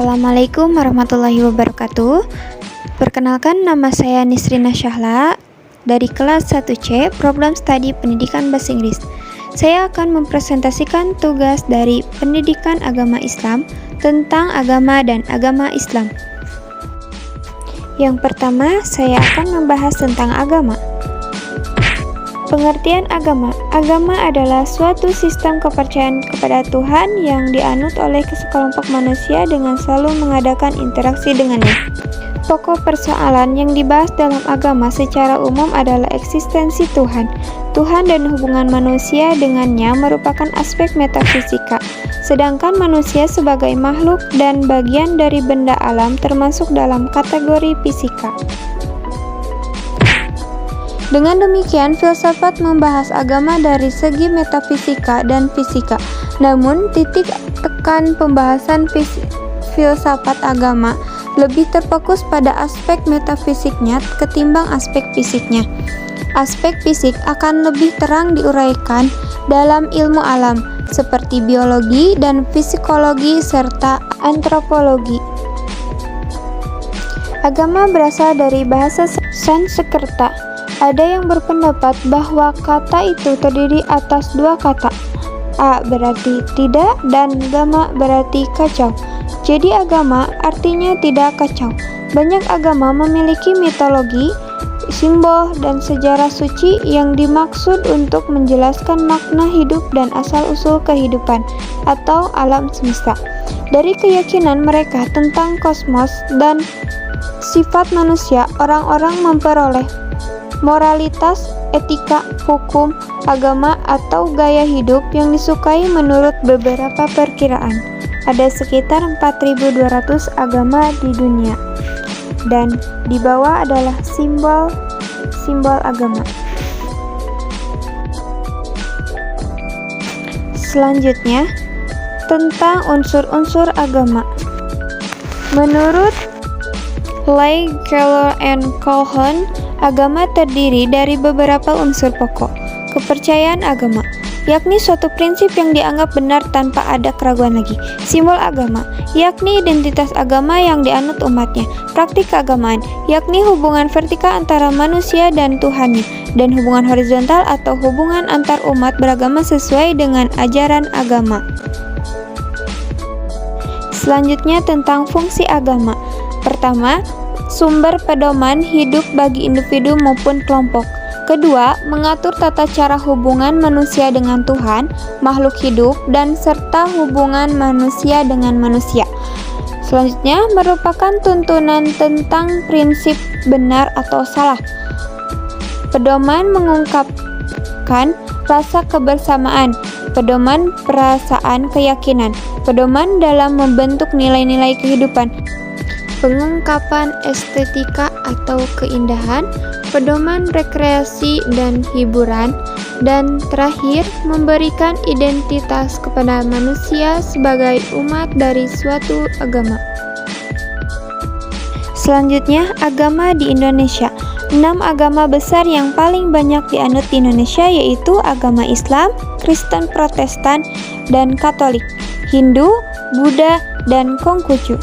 Assalamualaikum warahmatullahi wabarakatuh. Perkenalkan, nama saya Nisrina Syahla dari kelas 1C Problem Study Pendidikan Bahasa Inggris. Saya akan mempresentasikan tugas dari Pendidikan Agama Islam tentang agama dan agama Islam. Yang pertama, saya akan membahas tentang agama. Pengertian agama. Agama adalah suatu sistem kepercayaan kepada Tuhan yang dianut oleh sekelompok manusia dengan selalu mengadakan interaksi dengannya. Pokok persoalan yang dibahas dalam agama secara umum adalah eksistensi Tuhan. Tuhan dan hubungan manusia dengannya merupakan aspek metafisika, sedangkan manusia sebagai makhluk dan bagian dari benda alam termasuk dalam kategori fisika. Dengan demikian, filsafat membahas agama dari segi metafisika dan fisika. Namun, titik tekan pembahasan filsafat agama lebih terfokus pada aspek metafisiknya ketimbang aspek fisiknya. Aspek fisik akan lebih terang diuraikan dalam ilmu alam, seperti biologi dan psikologi serta antropologi. Agama berasal dari bahasa Sanskerta. Ada yang berpendapat bahwa kata itu terdiri atas dua kata. A berarti tidak dan gama berarti kacau. Jadi agama artinya tidak kacau. Banyak agama memiliki mitologi, simbol, dan sejarah suci yang dimaksud untuk menjelaskan makna hidup dan asal-usul kehidupan atau alam semesta. Dari keyakinan mereka tentang kosmos dan sifat manusia, orang-orang memperoleh moralitas, etika, hukum, agama, atau gaya hidup yang disukai menurut beberapa perkiraan. Ada sekitar 4.200 agama di dunia, dan di bawah adalah simbol-simbol agama. Selanjutnya, tentang unsur-unsur agama. Menurut Lay, Keller, and Calhoun, agama terdiri dari beberapa unsur pokok. Kepercayaan agama, yakni suatu prinsip yang dianggap benar tanpa ada keraguan lagi. Simbol agama, yakni identitas agama yang dianut umatnya. Praktik keagamaan, yakni hubungan vertikal antara manusia dan Tuhannya, dan hubungan horizontal atau hubungan antar umat beragama sesuai dengan ajaran agama. Selanjutnya tentang fungsi agama. Pertama, sumber pedoman hidup bagi individu maupun kelompok. Kedua, mengatur tata cara hubungan manusia dengan Tuhan, makhluk hidup, dan serta hubungan manusia dengan manusia. Selanjutnya, merupakan tuntunan tentang prinsip benar atau salah. Pedoman mengungkapkan rasa kebersamaan, pedoman perasaan keyakinan, pedoman dalam membentuk nilai-nilai kehidupan, pengungkapan estetika atau keindahan, pedoman rekreasi dan hiburan, dan terakhir memberikan identitas kepada manusia sebagai umat dari suatu agama. Selanjutnya, agama di Indonesia. 6 agama besar yang paling banyak dianut di Indonesia yaitu agama Islam, Kristen Protestan, dan Katolik, Hindu, Buddha, dan Konghucu.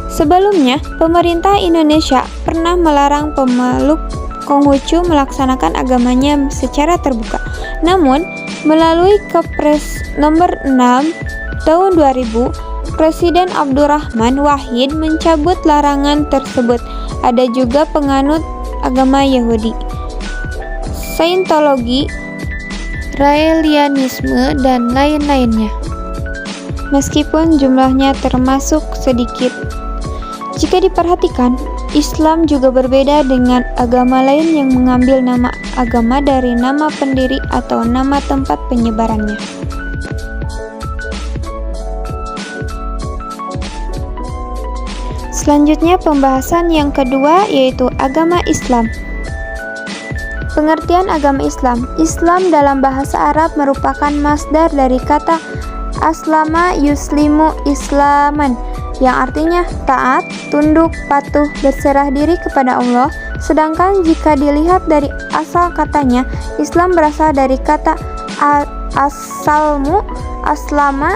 Sebelumnya, pemerintah Indonesia pernah melarang pemeluk Konghucu melaksanakan agamanya secara terbuka. Namun, melalui Kepres nomor 6 tahun 2000, Presiden Abdurrahman Wahid mencabut larangan tersebut. Ada juga penganut agama Yahudi, Saintologi, Raelianisme, dan lain-lainnya. Meskipun jumlahnya termasuk sedikit. Jika diperhatikan, Islam juga berbeda dengan agama lain yang mengambil nama agama dari nama pendiri atau nama tempat penyebarannya. Selanjutnya pembahasan yang kedua yaitu agama Islam. Pengertian agama Islam. Islam dalam bahasa Arab merupakan masdar dari kata aslama yuslimu islaman, yang artinya taat, tunduk, patuh, berserah diri kepada Allah. Sedangkan jika dilihat dari asal katanya, Islam berasal dari kata asalmu, aslama,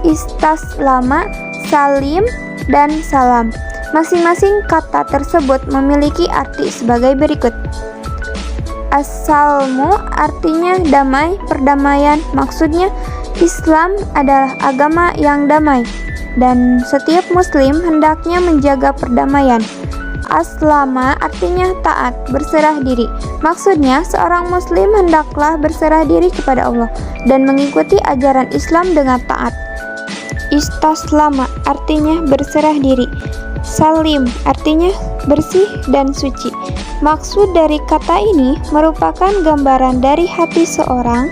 istaslama, salim, dan salam. Masing-masing kata tersebut memiliki arti sebagai berikut. As-salmu artinya damai, perdamaian. Maksudnya Islam adalah agama yang damai dan setiap muslim hendaknya menjaga perdamaian. Aslama artinya taat, berserah diri. Maksudnya seorang muslim hendaklah berserah diri kepada Allah dan mengikuti ajaran Islam dengan taat. Istaslama artinya berserah diri. Salim artinya bersih dan suci. Maksud dari kata ini merupakan gambaran dari hati seorang.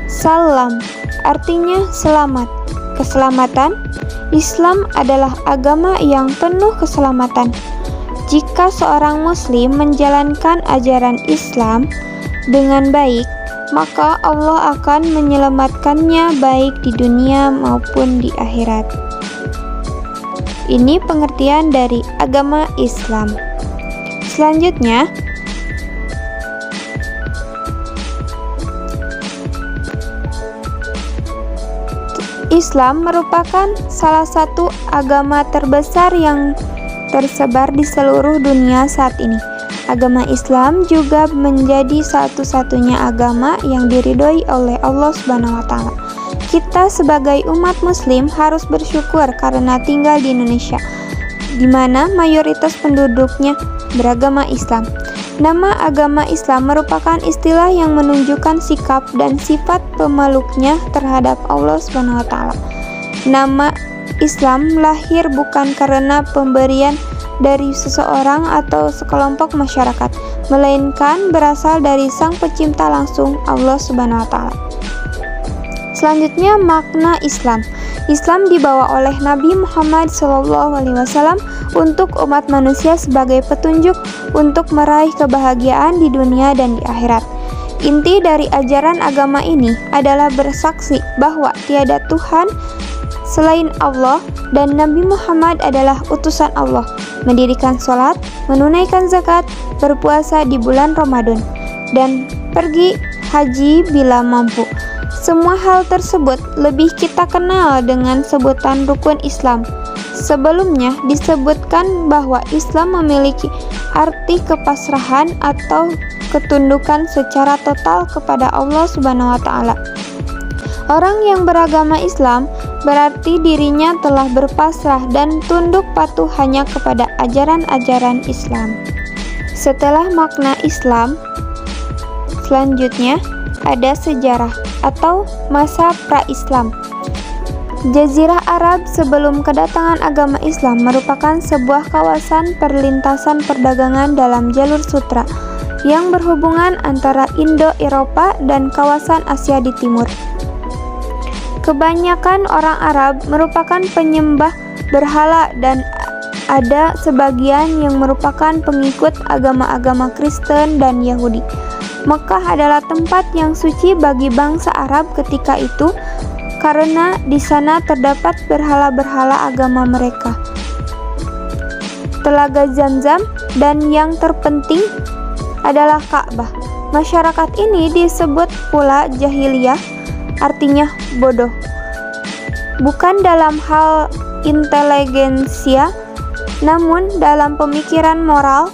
Salam artinya selamat, keselamatan. Islam adalah agama yang penuh keselamatan. Jika seorang muslim menjalankan ajaran Islam dengan baik, maka Allah akan menyelamatkannya baik di dunia maupun di akhirat. Ini pengertian dari agama Islam. Selanjutnya, Islam merupakan salah satu agama terbesar yang tersebar di seluruh dunia saat ini. Agama Islam juga menjadi satu-satunya agama yang diridhoi oleh Allah Subhanahu wa taala. Kita sebagai umat muslim harus bersyukur karena tinggal di Indonesia, di mana mayoritas penduduknya beragama Islam. Nama agama Islam merupakan istilah yang menunjukkan sikap dan sifat pemeluknya terhadap Allah Subhanahu wa taala. Nama Islam lahir bukan karena pemberian dari seseorang atau sekelompok masyarakat, melainkan berasal dari Sang Pencipta langsung, Allah Subhanahu wa taala. Selanjutnya, makna Islam. Islam dibawa oleh Nabi Muhammad SAW untuk umat manusia sebagai petunjuk untuk meraih kebahagiaan di dunia dan di akhirat. Inti dari ajaran agama ini adalah bersaksi bahwa tiada Tuhan selain Allah dan Nabi Muhammad adalah utusan Allah, mendirikan sholat, menunaikan zakat, berpuasa di bulan Ramadan, dan pergi haji bila mampu. Semua hal tersebut lebih kita kenal dengan sebutan rukun Islam. Sebelumnya disebutkan bahwa Islam memiliki arti kepasrahan atau ketundukan secara total kepada Allah Subhanahu wa taala. Orang yang beragama Islam berarti dirinya telah berpasrah dan tunduk patuh hanya kepada ajaran-ajaran Islam. Setelah makna Islam, selanjutnya ada sejarah atau masa pra-Islam. Jazirah Arab sebelum kedatangan agama Islam merupakan sebuah kawasan perlintasan perdagangan dalam jalur sutra yang berhubungan antara Indo-Eropa dan kawasan Asia di timur. Kebanyakan orang Arab merupakan penyembah berhala dan ada sebagian yang merupakan pengikut agama-agama Kristen dan Yahudi. Mekah adalah tempat yang suci bagi bangsa Arab ketika itu karena di sana terdapat berhala-berhala agama mereka. Telaga Zamzam dan yang terpenting adalah Ka'bah. Masyarakat ini disebut pula jahiliyah, artinya bodoh. Bukan dalam hal inteligensia, namun dalam pemikiran moral.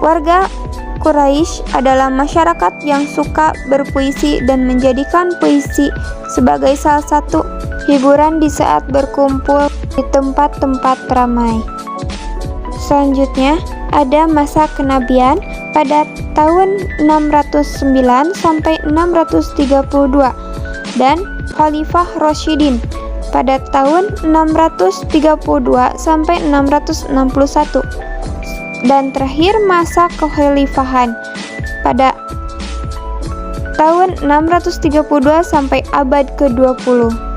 Warga Quraisy adalah masyarakat yang suka berpuisi dan menjadikan puisi sebagai salah satu hiburan di saat berkumpul di tempat-tempat ramai. Selanjutnya, ada masa kenabian pada tahun 609 sampai 632 dan Khalifah Rasyidin pada tahun 632 sampai 661. Dan terakhir masa kekhalifahan pada tahun 632 sampai abad ke-20.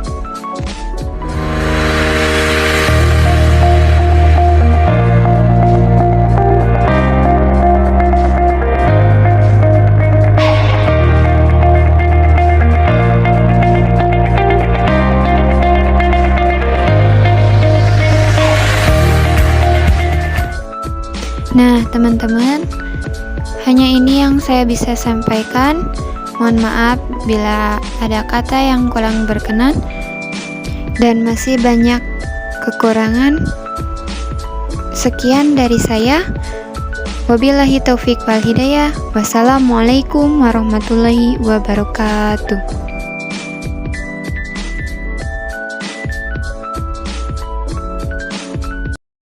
Nah, teman-teman, hanya ini yang saya bisa sampaikan. Mohon maaf bila ada kata yang kurang berkenan. dan masih banyak kekurangan. Sekian dari saya. Wabillahi taufik wal hidayah. Wassalamualaikum warahmatullahi wabarakatuh.